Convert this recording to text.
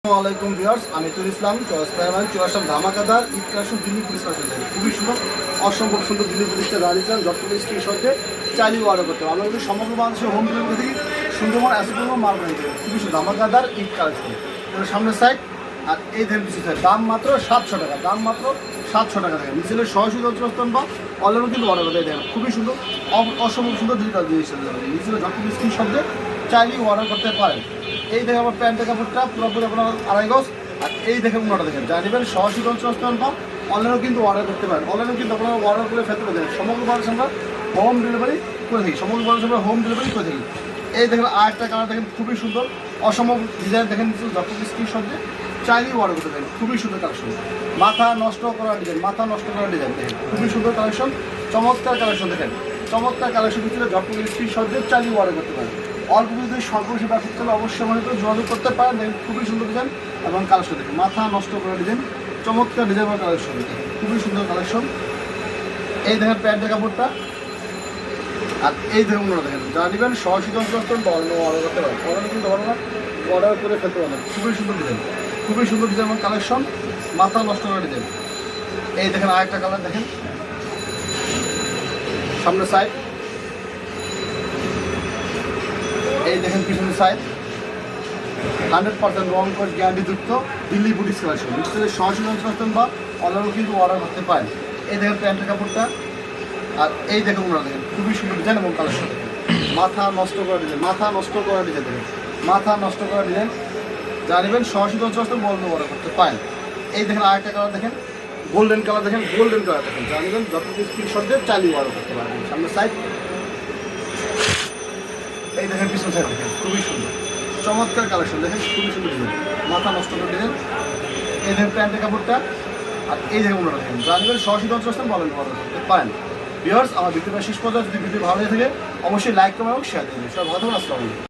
আসসালামাইকুম ভিউয়ার্স, আমি তুল ইসলাম চুয়াশাম ধামাকাদার Eid collection Delhi police collection খুবই সুন্দর, অসম্ভব সুন্দর দিল্লি পুলিশটা দাঁড়িয়েছিলাম যতগুলো স্ক্রিনশটে চাইলেও অর্ডার করতে হবে। আমরা কিন্তু সমগ্র বাংলাদেশের হোম ডেলিভারি থেকে সুন্দরবন অ্যাসোসিয়েশন মাল বানিয়ে দেবে। খুবই সুন্দর ধামাকাদার ঈদ কালেকশন, সামনের সাইড আর এই ধরনের কিছু সাইড দাম মাত্র 700 টাকা, দাম মাত্র 700 টাকা থেকে মিছিলের সরাসরি অঞ্চলস্থান বা অনলাইনেও কিন্তু অর্ডার করতে দেয়। খুবই সুন্দর, অসম্ভব সুন্দর ডিজিটাল জিনিস মিছিলের যতগুলো স্ক্রিনশটে চাইলেও অর্ডার করতে পারেন। এই দেখে আমার প্যান্টের কাপড়টা পুরোপুরি আপনার 2.5 গজ, আর এই দেখে উন্নটা দেখেন যা নেবেন সরাসরি অঞ্চলস্থান বা অনলাইনেও কিন্তু অর্ডার করতে পারেন। অনলাইনেও কিন্তু আপনারা অর্ডার করে ফেলতে পারেন। সমগ্র বাংলাদেশ আমরা হোম ডেলিভারি করে থাকি, সমগ্র বাংলাদেশ আমরা হোম ডেলিভারি করে থাকি। এই দেখেন আরেকটা কালার দেখেন খুবই সুন্দর, অসম্ভব ডিজাইন দেখেন যত স্ক্রিনশট দিয়ে চাইলেই অর্ডার করতে পারেন। খুবই সুন্দর কালেকশন, মাথা নষ্ট করা ডিজাইন, মাথা নষ্ট করা ডিজাইন দেখেন খুবই সুন্দর কালেকশন, চমৎকার কালেকশন দেখেন, চমৎকার কালেকশন দিচ্ছিল যত স্ক্রিনশট দিয়ে চাইলেই অর্ডার করতে পারেন। অল্প যদি সর্বশেষ ব্যবসা করতে অবশ্যই আমাদের তো যোগাযোগ করতে পারেন। দেখেন খুবই সুন্দর ডিজাইন এবং কালেকশন দেখেন, মাথা নষ্ট করা ডিজাইন, চমৎকার ডিজাইন এবং কালেকশন দেখেন খুবই সুন্দর কালেকশন। এই দেখেন প্যান্টের কাপড়টা আর এই দেখুন দেখেন যা নেবেন সরাসরি অঞ্চল বা অন্য অর্ডার করতে পারেন। অর্ডার কিন্তু ধরো না, অর্ডার করে ফেলতে পারেন। খুবই সুন্দর ডিজাইন, খুবই সুন্দর ডিজাইন এবং কালেকশন, মাথা নষ্ট করা ডিজাইন। এই দেখেন আরেকটা কালার দেখেন, সামনে সাইড, এই দেখেন পিছনের সাইড, 100% রং কোড গ্যারান্টিযুক্ত দিল্লি বুটিক্স কালেকশন। মিক্সচারের সরাসরি অঞ্চল বা অনলাইনেও কিন্তু অর্ডার করতে পারেন। এই দেখেন প্যান্টের কাপড়টা আর এই দেখুন ওনারা দেখেন খুবই সুন্দর ডিজাইন এবং কালেকশন, মাথা নষ্ট করা ডিজাইন, মাথা নষ্ট করা ডিজাইন দেখেন, মাথা নষ্ট করা ডিজাইন যা নেবেন সরাসরি অঞ্চল বন্ধ অর্ডার করতে পারেন। এই দেখেন আরেকটা কালার দেখেন, গোল্ডেন কালার দেখেন, গোল্ডেন কালার দেখেন যা নেবেন যত স্ক্রিনশট দিয়ে চালিয়ে অর্ডার করতে পারেন। সামনে সাইড, এই দেখেন পিছন সাইড দেখেন খুবই সুন্দর, চমৎকার কালেকশন দেখেন খুবই সুন্দর ডিজাইন, মাথা নষ্ট করে ডিজাইন। এই দেখেন প্যান্টের কাপড়টা আর এই দেখেন ওনারা দেখেন যা নেবেন সরাসরি অঞ্চল বলেন অর্ডার করতে পারেন। ভিউয়ার্স, আমার ভিডিওটা শেষ পর্যন্ত যদি ভিডিও ভালো হয়ে থাকে অবশ্যই লাইক করবেন এবং শেয়ার করবেন। সব ভালো থাকবেন, আসসালামু আলাইকুম।